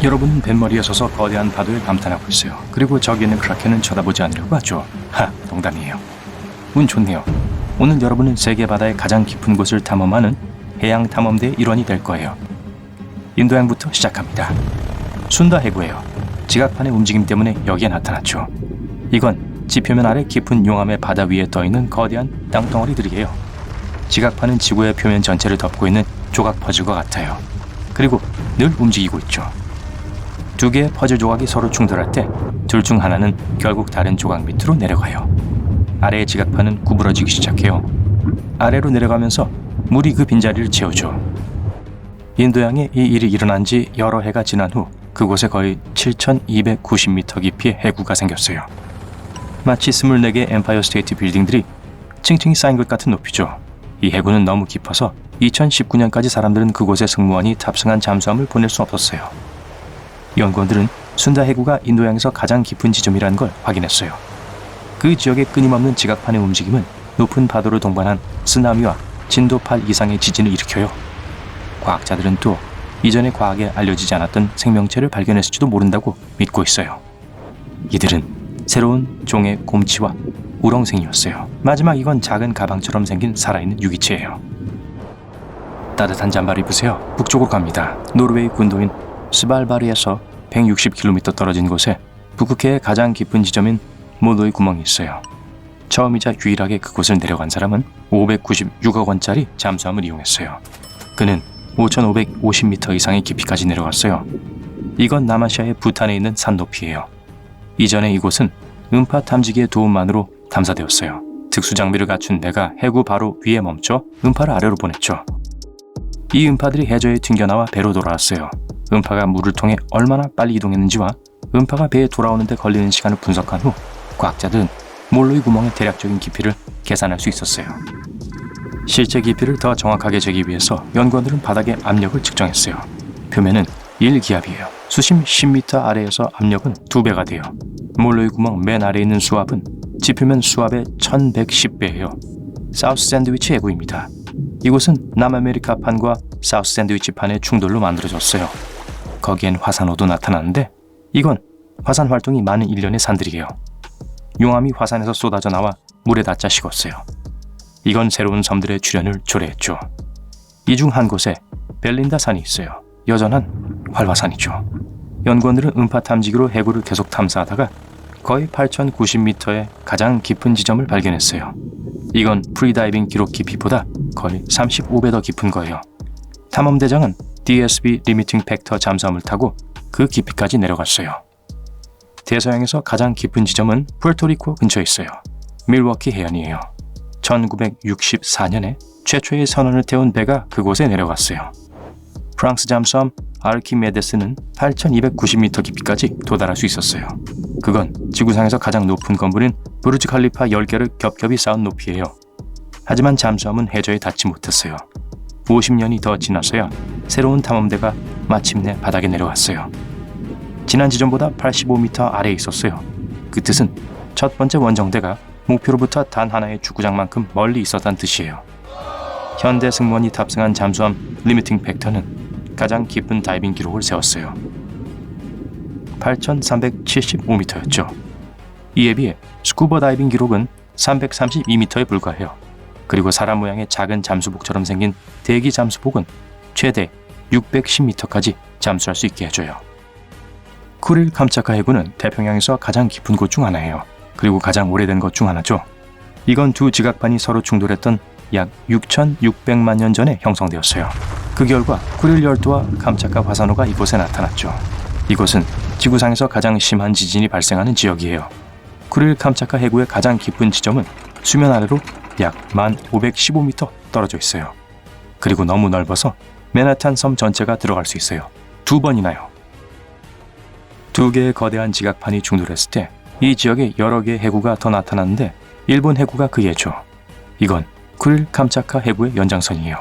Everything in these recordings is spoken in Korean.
여러분은 뱃머리에 서서 거대한 파도에 감탄하고 있어요. 그리고 저기 있는 크라켄은 쳐다보지 않으려고 하죠. 농담이에요. 운 좋네요. 오늘 여러분은 세계 바다의 가장 깊은 곳을 탐험하는 해양 탐험대의 일원이 될 거예요. 인도양부터 시작합니다. 순다 해구예요. 지각판의 움직임 때문에 여기에 나타났죠. 이건 지표면 아래 깊은 용암의 바다 위에 떠있는 거대한 땅덩어리들이에요. 지각판은 지구의 표면 전체를 덮고 있는 조각 퍼즐과 같아요. 그리고 늘 움직이고 있죠. 두 개의 퍼즐 조각이 서로 충돌할 때 둘 중 하나는 결국 다른 조각 밑으로 내려가요. 아래의 지각판은 구부러지기 시작해요. 아래로 내려가면서 물이 그 빈자리를 채우죠. 인도양에 이 일이 일어난 지 여러 해가 지난 후 그곳에 거의 7,290m 깊이의 해구가 생겼어요. 마치 24개의 엠파이어 스테이트 빌딩들이 층층이 쌓인 것 같은 높이죠. 이 해구는 너무 깊어서 2019년까지 사람들은 그곳에 승무원이 탑승한 잠수함을 보낼 수 없었어요. 연구원들은 순다 해구가 인도양에서 가장 깊은 지점이라는 걸 확인했어요. 그 지역의 끊임없는 지각판의 움직임은 높은 파도를 동반한 쓰나미와 진도 8 이상의 지진을 일으켜요. 과학자들은 또 이전에 과학에 알려지지 않았던 생명체를 발견했을지도 모른다고 믿고 있어요. 이들은 새로운 종의 곰치와 우렁생이었어요. 마지막 이건 작은 가방처럼 생긴 살아있는 유기체예요. 따뜻한 잠바를 입으세요. 북쪽으로 갑니다. 노르웨이 군도인 스발바르에서 160km 떨어진 곳에 북극해의 가장 깊은 지점인 모로이 구멍이 있어요. 처음이자 유일하게 그곳을 내려간 사람은 596억 원짜리 잠수함을 이용했어요. 그는 5,550m 이상의 깊이까지 내려갔어요. 이건 남아시아의 부탄에 있는 산 높이예요. 이전에 이곳은 음파 탐지기의 도움만으로 탐사되었어요. 특수 장비를 갖춘 배가 해구 바로 위에 멈춰 음파를 아래로 보냈죠. 이 음파들이 해저에 튕겨나와 배로 돌아왔어요. 음파가 물을 통해 얼마나 빨리 이동했는지와 음파가 배에 돌아오는데 걸리는 시간을 분석한 후 과학자들은 몰로이 구멍의 대략적인 깊이를 계산할 수 있었어요. 실제 깊이를 더 정확하게 재기 위해서 연구원들은 바닥의 압력을 측정했어요. 표면은 1기압이에요. 수심 10m 아래에서 압력은 2배가 돼요. 몰로이 구멍 맨 아래에 있는 수압은 지표면 수압의 1110배예요. 사우스 샌드위치 해구입니다. 이곳은 남아메리카판과 사우스 샌드위치판의 충돌로 만들어졌어요. 거기엔 화산호도 나타나는데 이건 화산 활동이 많은 일련의 산들이에요. 용암이 화산에서 쏟아져 나와 물에 닿자 식었어요. 이건 새로운 섬들의 출현을 초래했죠. 이 중 한 곳에 벨린다 산이 있어요. 여전한 활화산이죠. 연구원들은 음파 탐지기로 해구를 계속 탐사하다가 거의 8,090m의 가장 깊은 지점을 발견했어요. 이건 프리다이빙 기록 깊이보다 거의 35배 더 깊은 거예요. 탐험대장은 DSB 리미팅 팩터 잠수함을 타고 그 깊이까지 내려갔어요. 대서양에서 가장 깊은 지점은 푸에르토리코 근처에 있어요. 밀워키 해안이에요. 1964년에 최초의 선원을 태운 배가 그곳에 내려갔어요. 프랑스 잠수함 아르키메데스는 8,290m 깊이까지 도달할 수 있었어요. 그건 지구상에서 가장 높은 건물인 부르즈 칼리파 10개를 겹겹이 쌓은 높이예요. 하지만 잠수함은 해저에 닿지 못했어요. 50년이 더 지나서야 새로운 탐험대가 마침내 바닥에 내려왔어요. 지난 지점보다 85m 아래에 있었어요. 그 뜻은 첫 번째 원정대가 목표로부터 단 하나의 축구장만큼 멀리 있었다는 뜻이에요. 현대 승무원이 탑승한 잠수함 리미팅 팩터는 가장 깊은 다이빙 기록을 세웠어요. 8,375m였죠. 이에 비해 스쿠버 다이빙 기록은 332m에 불과해요. 그리고 사람 모양의 작은 잠수복처럼 생긴 대기 잠수복은 최대 610m까지 잠수할 수 있게 해줘요. 쿠릴 캄차카 해구는 태평양에서 가장 깊은 곳 중 하나예요. 그리고 가장 오래된 것 중 하나죠. 이건 두 지각판이 서로 충돌했던 약 6,600만 년 전에 형성되었어요. 그 결과 쿠릴 열도와 캄차카 화산호가 이곳에 나타났죠. 이곳은 지구상에서 가장 심한 지진이 발생하는 지역이에요. 쿠릴 캄차카 해구의 가장 깊은 지점은 수면 아래로 약 1,515m 떨어져 있어요. 그리고 너무 넓어서 맨하탄 섬 전체가 들어갈 수 있어요. 2번이나요. 두 개의 거대한 지각판이 충돌했을 때 이 지역에 여러 개의 해구가 더 나타났는데 일본 해구가 그 예죠. 이건 쿠릴 캄차카 해구의 연장선이에요.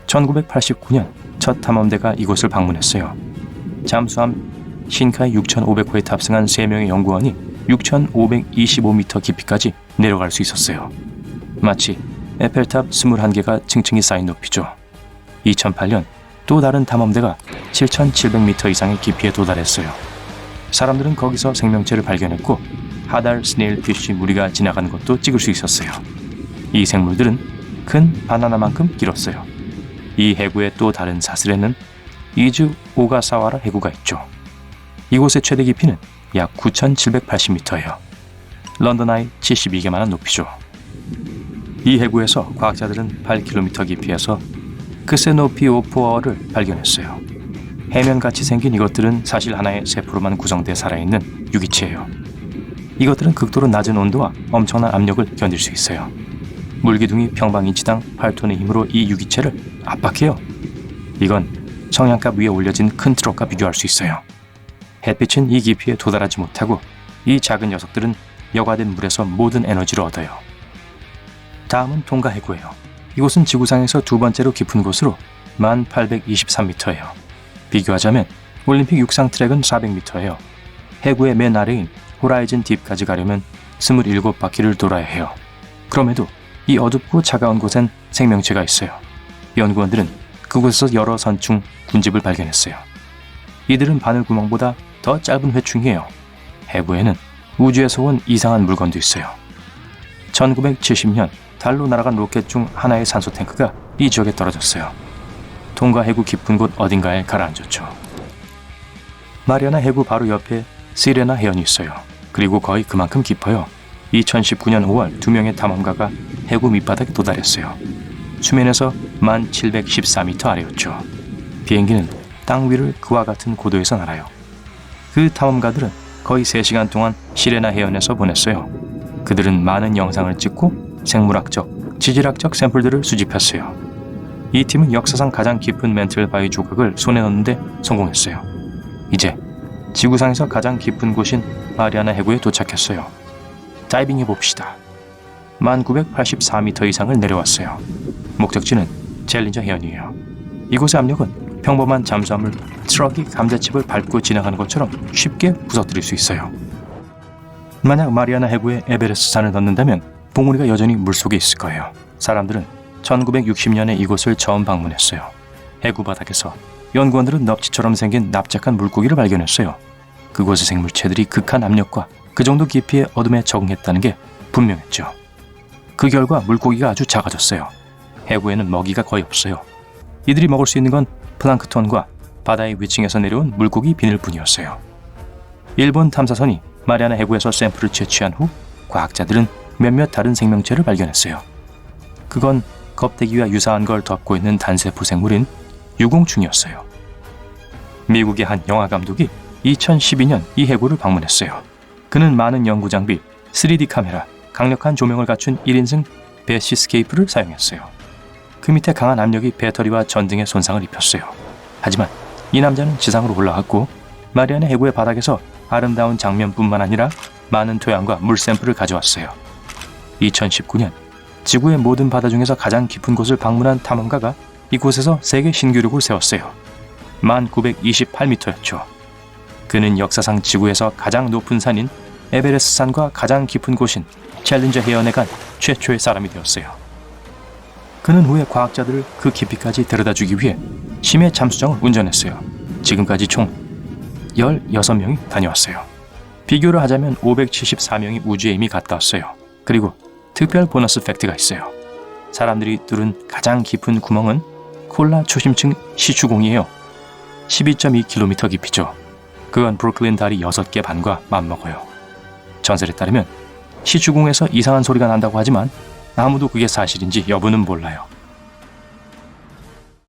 1989년 첫 탐험대가 이곳을 방문했어요. 잠수함 신카이 6,500호에 탑승한 3명의 연구원이 6,525m 깊이까지 내려갈 수 있었어요. 마치 에펠탑 21개가 층층이 쌓인 높이죠. 2008년 또 다른 탐험대가 7,700m 이상의 깊이에 도달했어요. 사람들은 거기서 생명체를 발견했고 하달 스네일피쉬 무리가 지나가는 것도 찍을 수 있었어요. 이 생물들은 큰 바나나만큼 길었어요. 이 해구의 또 다른 사슬에는 이즈 오가사와라 해구가 있죠. 이곳의 최대 깊이는 약 9,780m예요. 런던 아이 72개만한 높이죠. 이 해구에서 과학자들은 8km 깊이에서 크세노피오포어를 발견했어요. 해면같이 생긴 이것들은 사실 하나의 세포로만 구성돼 살아있는 유기체예요. 이것들은 극도로 낮은 온도와 엄청난 압력을 견딜 수 있어요. 물기둥이 평방인치당 8톤의 힘으로 이 유기체를 압박해요. 이건 청량값 위에 올려진 큰 트럭과 비교할 수 있어요. 햇빛은 이 깊이에 도달하지 못하고 이 작은 녀석들은 여과된 물에서 모든 에너지를 얻어요. 다음은 통가 해구예요. 이곳은 지구상에서 두 번째로 깊은 곳으로 1823m예요. 비교하자면 올림픽 육상 트랙은 400m예요. 해구의 맨 아래인 호라이즌 딥까지 가려면 27바퀴를 돌아야 해요. 그럼에도 이 어둡고 차가운 곳엔 생명체가 있어요. 연구원들은 그곳에서 여러 선충 군집을 발견했어요. 이들은 바늘구멍보다 더 짧은 회충이에요. 해구에는 우주에서 온 이상한 물건도 있어요. 1970년 달로 날아간 로켓 중 하나의 산소 탱크가 이 지역에 떨어졌어요. 통가 해구 깊은 곳 어딘가에 가라앉았죠. 마리아나 해구 바로 옆에 시레나 해연이 있어요. 그리고 거의 그만큼 깊어요. 2019년 5월 2명의 탐험가가 해구 밑바닥에 도달했어요. 수면에서 1714m 아래였죠. 비행기는 땅 위를 그와 같은 고도에서 날아요. 그 탐험가들은 거의 3시간 동안 시레나 해연에서 보냈어요. 그들은 많은 영상을 찍고 생물학적, 지질학적 샘플들을 수집했어요. 이 팀은 역사상 가장 깊은 멘틀 바위 조각을 손에 넣는데 성공했어요. 이제 지구상에서 가장 깊은 곳인 마리아나 해구에 도착했어요. 다이빙 해봅시다. 1984m 이상을 내려왔어요. 목적지는 챌린저 해연이에요. 이곳의 압력은 평범한 잠수함을 트럭이 감자칩을 밟고 지나가는 것처럼 쉽게 부서뜨릴 수 있어요. 만약 마리아나 해구에 에베레스트 산을 넣는다면 봉우리가 여전히 물속에 있을 거예요. 사람들은 1960년에 이곳을 처음 방문했어요. 해구 바닥에서 연구원들은 넙치처럼 생긴 납작한 물고기를 발견했어요. 그곳의 생물체들이 극한 압력과 그 정도 깊이의 어둠에 적응했다는 게 분명했죠. 그 결과 물고기가 아주 작아졌어요. 해구에는 먹이가 거의 없어요. 이들이 먹을 수 있는 건 플랑크톤과 바다의 위층에서 내려온 물고기 비늘뿐이었어요. 일본 탐사선이 마리아나 해구에서 샘플을 채취한 후 과학자들은 몇몇 다른 생명체를 발견했어요. 그건 껍데기와 유사한 걸 덮고 있는 단세포 생물인 유공충이었어요. 미국의 한 영화 감독이 2012년 이 해구를 방문했어요. 그는 많은 연구 장비, 3D 카메라, 강력한 조명을 갖춘 1인승 배시스케이프를 사용했어요. 그 밑에 강한 압력이 배터리와 전등에 손상을 입혔어요. 하지만 이 남자는 지상으로 올라갔고 마리아나 해구의 바닥에서 아름다운 장면뿐만 아니라 많은 토양과 물 샘플을 가져왔어요. 2019년 지구의 모든 바다 중에서 가장 깊은 곳을 방문한 탐험가가 이곳에서 세계 신기록을 세웠어요. 1928m였죠. 그는 역사상 지구에서 가장 높은 산인 에베레스트 산과 가장 깊은 곳인 챌린저 해연에 간 최초의 사람이 되었어요. 그는 후에 과학자들을 그 깊이까지 데려다주기 위해 심해 잠수정을 운전했어요. 지금까지 총 16명이 다녀왔어요. 비교를 하자면 574명이 우주에 이미 갔다 왔어요. 그리고 특별 보너스 팩트가 있어요. 사람들이 뚫은 가장 깊은 구멍은 콜라 초심층 시추공이에요. 12.2km 깊이죠. 그건 브루클린 다리 6개 반과 맞먹어요. 전설에 따르면 시추공에서 이상한 소리가 난다고 하지만 아무도 그게 사실인지 여부는 몰라요.